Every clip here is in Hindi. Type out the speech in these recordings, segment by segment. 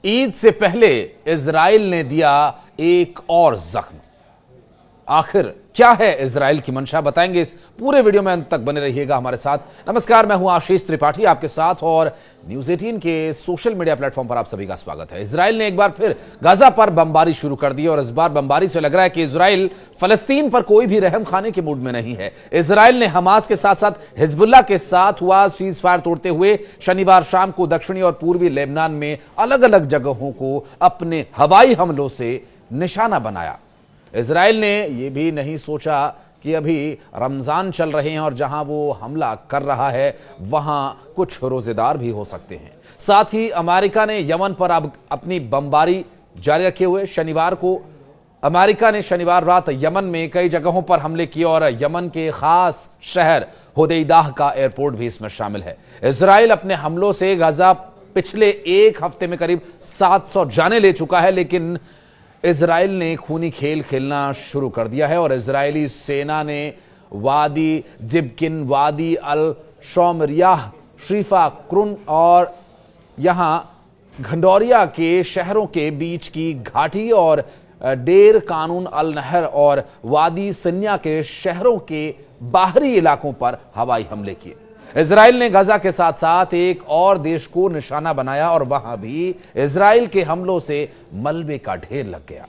ईद से पहले इजराइल ने दिया एक और जख्म। आखिर क्या है इजराइल की मंशा, बताएंगे इस पूरे वीडियो में। अंत तक बने रहिएगा हमारे साथ। नमस्कार, मैं हूं आशीष त्रिपाठी आपके साथ और न्यूज़ 18 के सोशल मीडिया प्लेटफॉर्म पर आप सभी का स्वागत है। इजराइल ने एक बार फिर गाजा पर बमबारी शुरू कर दी और इस बार बमबारी से लग रहा है कि इजराइल फलस्तीन पर कोई भी रहम खाने के मूड में नहीं है। इजराइल ने हमास के साथ साथ हिजबुल्लाह के साथ हुआ सीज फायर तोड़ते हुए शनिवार शाम को दक्षिणी और पूर्वी लेबनान में अलग अलग जगहों को अपने हवाई हमलों से निशाना बनाया। इजराइल ने यह भी नहीं सोचा कि अभी रमजान चल रहे हैं और जहां वो हमला कर रहा है वहां कुछ रोजेदार भी हो सकते हैं। साथ ही अमेरिका ने यमन पर अब अपनी बमबारी जारी रखे हुए शनिवार को अमेरिका ने शनिवार रात यमन में कई जगहों पर हमले किए और यमन के खास शहर होदेइदाह का एयरपोर्ट भी इसमें शामिल है। इजराइल अपने हमलों से गाजा पिछले एक हफ्ते में करीब 700 जाने ले चुका है, लेकिन इजराइल ने खूनी खेल खेलना शुरू कर दिया है और इजरायली सेना ने वादी जिबकिन, वादी अल शौमरियाह, श्रीफा क्रुन और यहां घंडोरिया के शहरों के बीच की घाटी और डेर कानून अल नहर और वादी सन्या के शहरों के बाहरी इलाकों पर हवाई हमले किए। इजराइल ने गाजा के साथ साथ एक और देश को निशाना बनाया और वहां भी इजराइल के हमलों से मलबे का ढेर लग गया।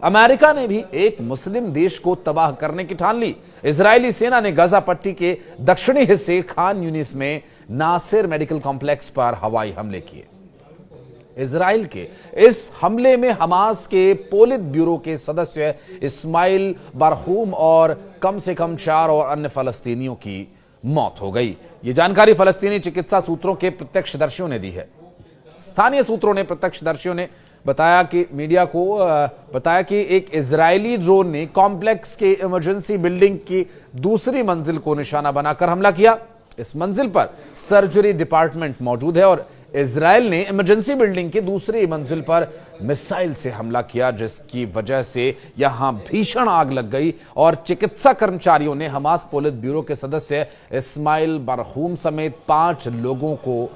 अमेरिका ने भी एक मुस्लिम देश को तबाह करने की ठान ली। इजरायली सेना ने गाजा पट्टी के दक्षिणी हिस्से खान यूनिस में नासिर मेडिकल कॉम्प्लेक्स पर हवाई हमले किए। इजराइल के इस हमले में हमास के पोलित ब्यूरो के सदस्य इस्माइल बरहूम और कम से कम 4 और अन्य फलस्तीनियों की मौत हो गई। यह जानकारी फलस्तीनी चिकित्सा सूत्रों के प्रत्यक्षदर्शियों ने दी है। स्थानीय सूत्रों ने प्रत्यक्षदर्शियों ने बताया कि मीडिया को बताया कि एक इजरायली ड्रोन ने कॉम्प्लेक्स के इमरजेंसी बिल्डिंग की दूसरी मंजिल को निशाना बनाकर हमला किया। इस मंजिल पर सर्जरी डिपार्टमेंट मौजूद है और इजराइल ने इमरजेंसी बिल्डिंग की दूसरी मंजिल पर मिसाइल से हमला किया, जिसकी वजह से यहां भीषण आग लग गई और चिकित्सा कर्मचारियों ने हमास पोलित ब्यूरो के सदस्य इस्माइल बरहूम समेत 5 लोगों को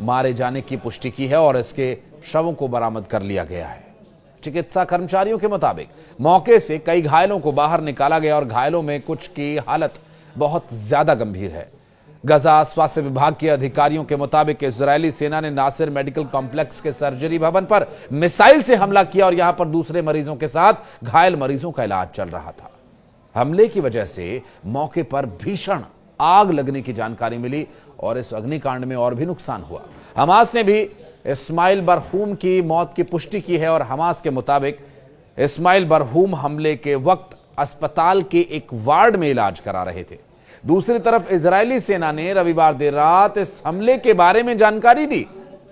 मारे जाने की पुष्टि की है और इसके शवों को बरामद कर लिया गया है। चिकित्सा कर्मचारियों के मुताबिक मौके से कई घायलों को बाहर निकाला गया और घायलों में कुछ की हालत बहुत ज्यादा गंभीर है। गाजा स्वास्थ्य विभाग के अधिकारियों के मुताबिक इजरायली सेना ने नासिर मेडिकल कॉम्प्लेक्स के सर्जरी भवन पर मिसाइल से हमला किया और यहां पर दूसरे मरीजों के साथ घायल मरीजों का इलाज चल रहा था। हमले की वजह से मौके पर भीषण आग लगने की जानकारी मिली और इस अग्निकांड में और भी नुकसान हुआ। हमास ने भी इस्माइल बरहूम की मौत की पुष्टि की है और हमास के मुताबिक इस्माइल बरहूम हमले के वक्त अस्पताल के एक वार्ड में इलाज करा रहे थे। दूसरी तरफ इजरायली सेना ने रविवार देर रात इस हमले के बारे में जानकारी दी।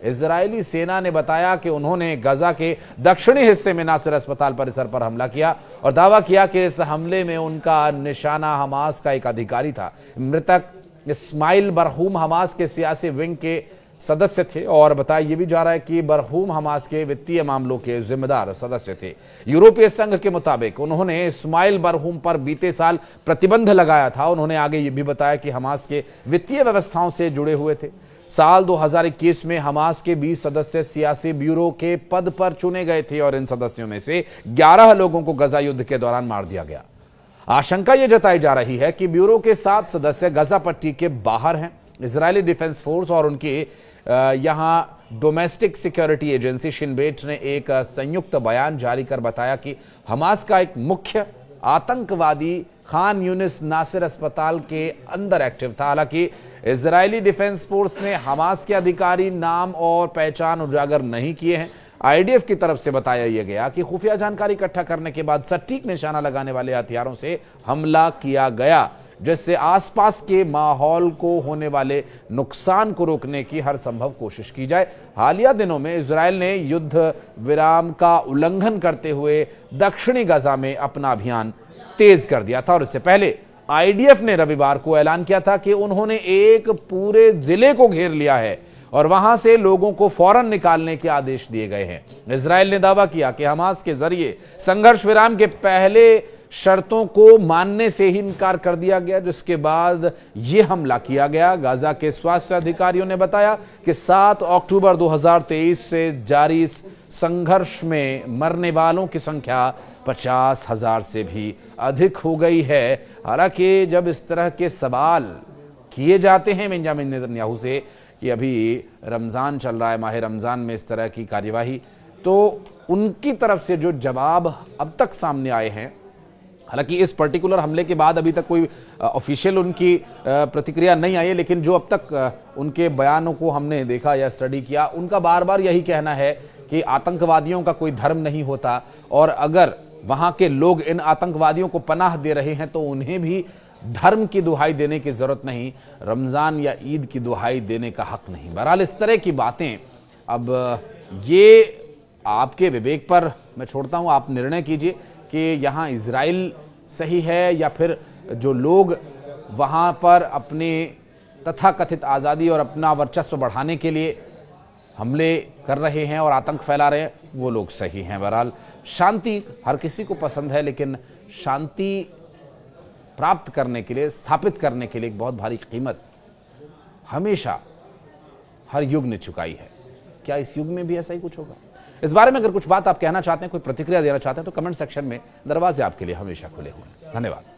इजरायली सेना ने बताया कि उन्होंने गाजा के दक्षिणी हिस्से में नासिर अस्पताल परिसर पर हमला किया और दावा किया कि इस हमले में उनका निशाना हमास का एक अधिकारी था। मृतक इस्माइल बरहूम हमास के सियासी विंग के सदस्य थे और बताया यह भी जा रहा है कि बरहूम हमास के वित्तीय मामलों के जिम्मेदार सदस्य थे। यूरोपीय संघ के मुताबिक उन्होंने इस्माइल बरहूम पर बीते साल प्रतिबंध लगाया था। उन्होंने आगे यह भी बताया कि हमास के वित्तीय व्यवस्थाओं से जुड़े हुए थे। साल 2021 में हमास के 20 सदस्य सियासी ब्यूरो के पद पर चुने गए थे और इन सदस्यों में से 11 लोगों को गाजा युद्ध के दौरान मार दिया गया। आशंका यह जताई जा रही है कि ब्यूरो के 7 सदस्य गाजा पट्टी के बाहर हैं। इजरायली डिफेंस फोर्स और उनके यहां domestic security agency Shin Bet ने एक संयुक्त बयान जारी कर बताया कि हमास का एक मुख्य आतंकवादी खान यूनिस नासिर अस्पताल के अंदर एक्टिव था। हालांकि इजरायली डिफेंस फोर्स ने हमास के अधिकारी नाम और पहचान उजागर नहीं किए हैं। आईडीएफ की तरफ से बताया यह गया कि खुफिया जानकारी इकट्ठा करने के बाद सटीक निशाना लगाने वाले हथियारों से हमला किया गया, जिससे आसपास के माहौल को होने वाले नुकसान को रोकने की हर संभव कोशिश की जाए। हालिया दिनों में इजराइल ने युद्ध विराम का उल्लंघन करते हुए दक्षिणी गाजा में अपना अभियान तेज कर दिया था और इससे पहले आईडीएफ ने रविवार को ऐलान किया था कि उन्होंने एक पूरे जिले को घेर लिया है और वहां से लोगों को फौरन निकालने के आदेश दिए गए हैं। इजराइल ने दावा किया कि हमास के जरिए संघर्ष विराम के पहले शर्तों को मानने से ही इनकार कर दिया गया, जिसके बाद यह हमला किया गया। गाजा के स्वास्थ्य अधिकारियों ने बताया कि 7 अक्टूबर 2023 से जारी इस संघर्ष में मरने वालों की संख्या 50,000 से भी अधिक हो गई है। हालांकि जब इस तरह के सवाल किए जाते हैं बेंजामिन नेतन्याहू से कि अभी रमज़ान चल रहा है, माह रमज़ान में इस तरह की कार्यवाही, तो उनकी तरफ से जो जवाब अब तक सामने आए हैं, हालांकि इस पर्टिकुलर हमले के बाद अभी तक कोई ऑफिशियल उनकी प्रतिक्रिया नहीं आई है, लेकिन जो अब तक उनके बयानों को हमने देखा या स्टडी किया, उनका बार बार यही कहना है कि आतंकवादियों का कोई धर्म नहीं होता, और अगर वहां के लोग इन आतंकवादियों को पनाह दे रहे हैं तो उन्हें भी धर्म की दुहाई देने की जरूरत नहीं, रमजान या ईद की दुहाई देने का हक नहीं। बहरहाल इस तरह की बातें, अब ये आपके विवेक पर मैं छोड़ता हूं, आप निर्णय कीजिए कि यहां इजराइल सही है या फिर जो लोग वहां पर अपने तथाकथित आज़ादी और अपना वर्चस्व बढ़ाने के लिए हमले कर रहे हैं और आतंक फैला रहे हैं, वो लोग सही हैं। बहरहाल शांति हर किसी को पसंद है, लेकिन शांति प्राप्त करने के लिए, स्थापित करने के लिए एक बहुत भारी कीमत हमेशा हर युग ने चुकाई है। क्या इस युग में भी ऐसा ही कुछ होगा? इस बारे में अगर कुछ बात आप कहना चाहते हैं, कोई प्रतिक्रिया देना चाहते हैं, तो कमेंट सेक्शन में दरवाजे आपके लिए हमेशा खुले हुए हैं। धन्यवाद।